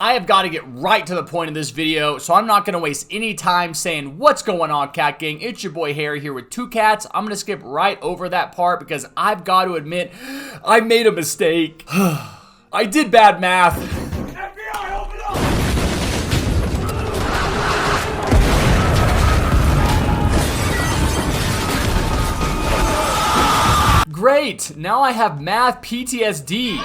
I have got to get right to the point of this video, so I'm not going to waste any time saying what's going on, cat gang. It's your boy Harry here with two cats. I'm going to skip right over that part because I've got to admit I made a mistake. I did bad math. FBI, open up! Great, now I have math PTSD.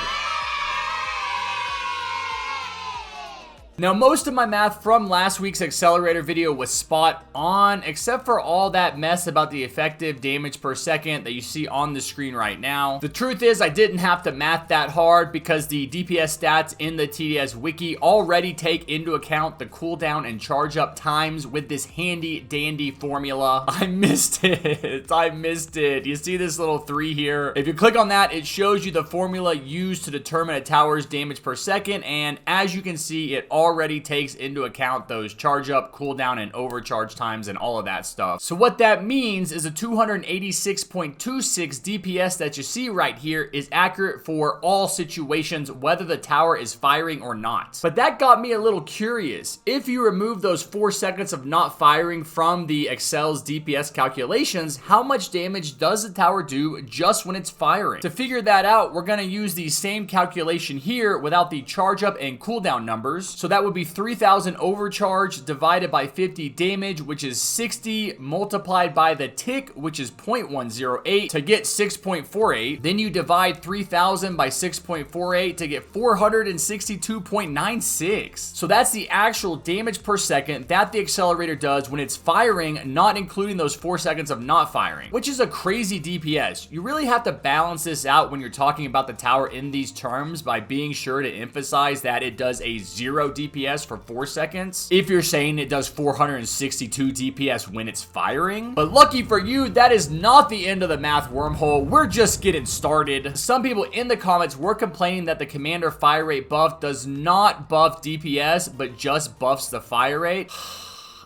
Now, most of my math from last week's accelerator video was spot on, except for all that mess about the effective damage per second that you see on the screen right now. The truth is, I didn't have to math that hard because the DPS stats in the TDX wiki already take into account the cooldown and charge up times with this handy dandy formula. I missed it. I missed it. You see this little 3 here? If you click on that, it shows you the formula used to determine a tower's damage per second, and as you can see, it already takes into account those charge up, cooldown, and overcharge times and all of that stuff. So what that means is a 286.26 DPS that you see right here is accurate for all situations, whether the tower is firing or not. But that got me a little curious. If you remove those 4 seconds of not firing from the Excel's DPS calculations, how much damage does the tower do just when it's firing? To figure that out, we're going to use the same calculation here without the charge up and cooldown numbers. So that would be 3,000 overcharge divided by 50 damage, which is 60, multiplied by the tick, which is 0.108 to get 6.48. Then you divide 3,000 by 6.48 to get 462.96. So that's the actual damage per second that the accelerator does when it's firing, not including those 4 seconds of not firing, which is a crazy DPS. You really have to balance this out when you're talking about the tower in these terms by being sure to emphasize that it does a 0 DPS for 4 seconds if you're saying it does 462 DPS when it's firing. But lucky for you, that is not the end of the math wormhole. We're just getting started. Some people in the comments were complaining that the commander fire rate buff does not buff DPS but just buffs the fire rate.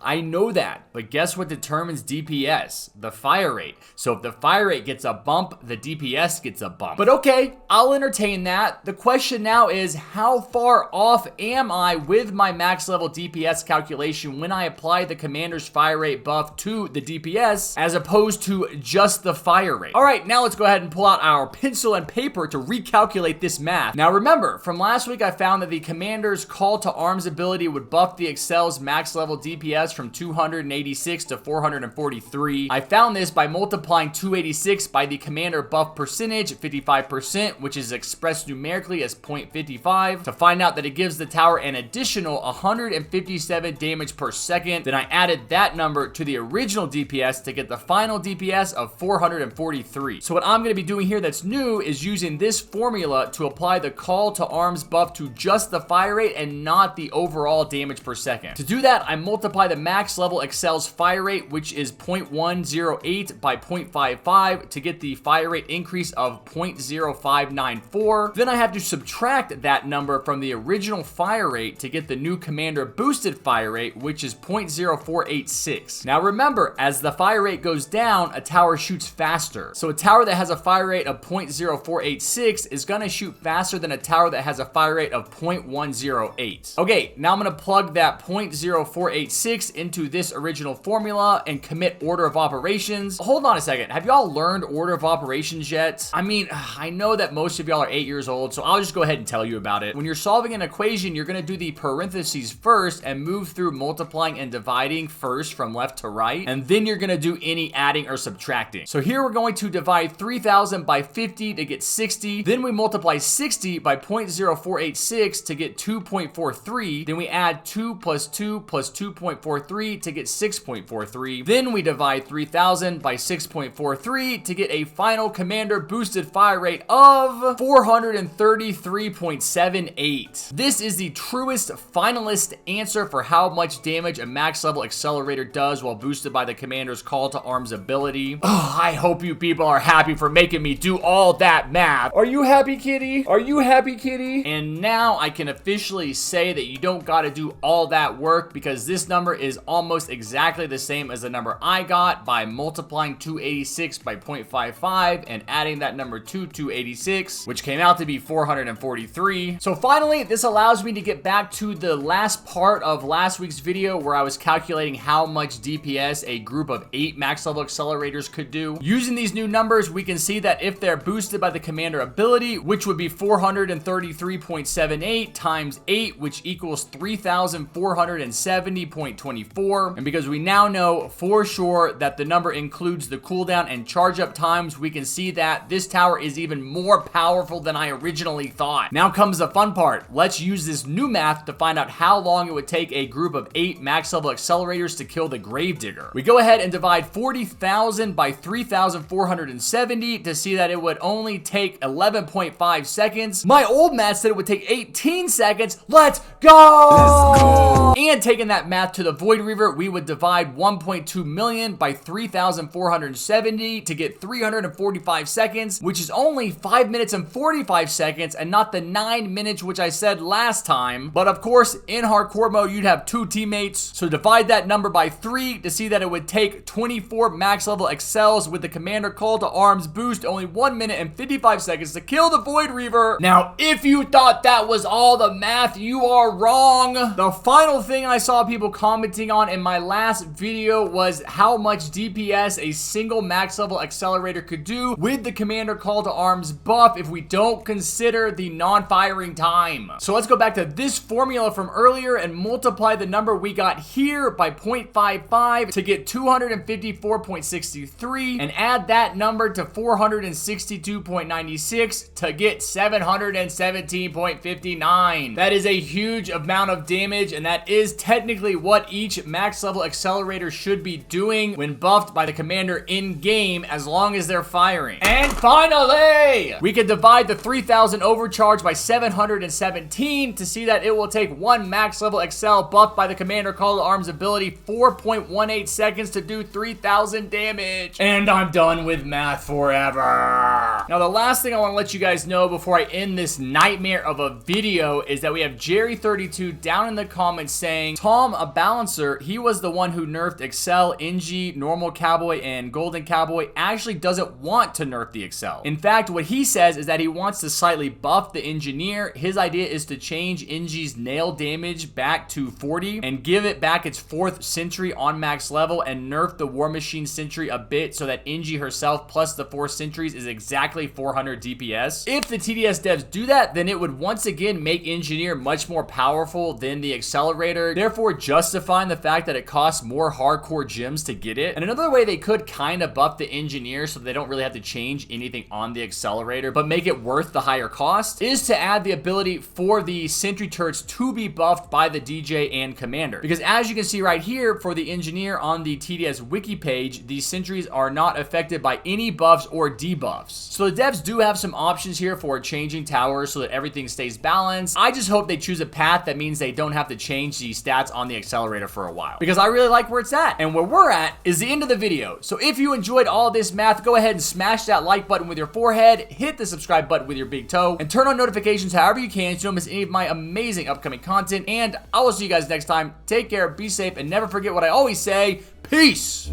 I know that, but guess what determines DPS? The fire rate. So if the fire rate gets a bump, the DPS gets a bump. But okay, I'll entertain that. The question now is, how far off am I with my max level DPS calculation when I apply the commander's fire rate buff to the DPS as opposed to just the fire rate? All right, now let's go ahead and pull out our pencil and paper to recalculate this math. Now remember, from last week I found that the commander's call to arms ability would buff the Excel's max level DPS from 286 to 443. I found this by multiplying 286 by the commander buff percentage, 55%, which is expressed numerically as 0.55, to find out that it gives the tower an additional 157 damage per second. Then I added that number to the original DPS to get the final DPS of 443. So what I'm going to be doing here that's new is using this formula to apply the call to arms buff to just the fire rate and not the overall damage per second. To do that, I multiply the max level Excel's fire rate, which is 0.108 by 0.55 to get the fire rate increase of 0.0594. Then I have to subtract that number from the original fire rate to get the new commander boosted fire rate, which is 0.0486. Now remember, as the fire rate goes down, a tower shoots faster. So a tower that has a fire rate of 0.0486 is going to shoot faster than a tower that has a fire rate of 0.108. Okay, now I'm going to plug that 0.0486 into this original formula and commit order of operations. Hold on a second. Have y'all learned order of operations yet? I mean, I know that most of y'all are 8 years old, so I'll just go ahead and tell you about it. When you're solving an equation, you're going to do the parentheses first and move through multiplying and dividing first from left to right, and then you're going to do any adding or subtracting. So here we're going to divide 3,000 by 50 to get 60. Then we multiply 60 by 0.0486 to get 2.43. Then we add 2 plus 2 plus 2.43 to get 6.43. Then we divide 3,000 by 6.43 to get a final commander boosted fire rate of 433.78. This is the truest finalist answer for how much damage a max level accelerator does while boosted by the commander's call to arms ability. Oh, I hope you people are happy for making me do all that math. Are you happy, kitty? Are you happy, kitty? And now I can officially say that you don't gotta do all that work because this number is is almost exactly the same as the number I got by multiplying 286 by 0.55 and adding that number to 286, which came out to be 443. So finally, this allows me to get back to the last part of last week's video where I was calculating how much DPS a group of 8 max level accelerators could do. Using these new numbers, we can see that if they're boosted by the commander ability, which would be 433.78 times 8, which equals 3,470.24. And because we now know for sure that the number includes the cooldown and charge up times, we can see that this tower is even more powerful than I originally thought. Now comes the fun part. Let's use this new math to find out how long it would take a group of 8 max level accelerators to kill the Gravedigger. We go ahead and divide 40,000 by 3,470 to see that it would only take 11.5 seconds. My old math said it would take 18 seconds. Let's go! And taking that math to the Void Reaver, we would divide 1.2 million by 3,470 to get 345 seconds, which is only 5 minutes and 45 seconds and not the 9 minutes which I said last time. But of course, in hardcore mode, you'd have 2 teammates. So divide that number by 3 to see that it would take 24 max level excels with the commander call to arms boost, only 1 minute and 55 seconds to kill the Void Reaver. Now, if you thought that was all the math, you are wrong. The final thing I saw people commenting on in my last video was how much DPS a single max level accelerator could do with the commander call to arms buff if we don't consider the non-firing time. So let's go back to this formula from earlier and multiply the number we got here by 0.55 to get 254.63 and add that number to 462.96 to get 717.59. That is a huge amount of damage, and that is technically what each max level accelerator should be doing when buffed by the commander in game, as long as they're firing. And finally, we can divide the 3,000 overcharge by 717 to see that it will take 1 max level excel buffed by the commander call to arms ability 4.18 seconds to do 3,000 damage. And I'm done with math forever. Now, the last thing I want to let you guys know before I end this nightmare of a video is that we have Jerry32 down in the comments saying, Tom, a balancer, he was the one who nerfed Excel, NG, normal cowboy, and golden cowboy, actually doesn't want to nerf the Excel. In fact, what he says is that he wants to slightly buff the engineer. His idea is to change NG's nail damage back to 40 and give it back its 4th sentry on max level and nerf the War Machine sentry a bit so that NG herself plus the 4 sentries is exactly 400 DPS. If the TDS devs do that, then it would once again make engineer much more powerful than the accelerator, therefore justifying the fact that it costs more hardcore gems to get it. And another way they could kind of buff the engineer so they don't really have to change anything on the accelerator but make it worth the higher cost is to add the ability for the sentry turrets to be buffed by the DJ and commander. Because as you can see right here for the engineer on the TDS wiki page, these sentries are not affected by any buffs or debuffs. So the devs do have some options here for changing towers so that everything stays balanced. I just hope they choose a path that means they don't have to change the stats on the accelerator for a while, because I really like where it's at. And where we're at is the end of the video. So if you enjoyed all this math, go ahead and smash that like button with your forehead, hit the subscribe button with your big toe, and turn on notifications however you can so you don't miss any of my amazing upcoming content. And I will see you guys next time. Take care, be safe, and never forget what I always say: peace!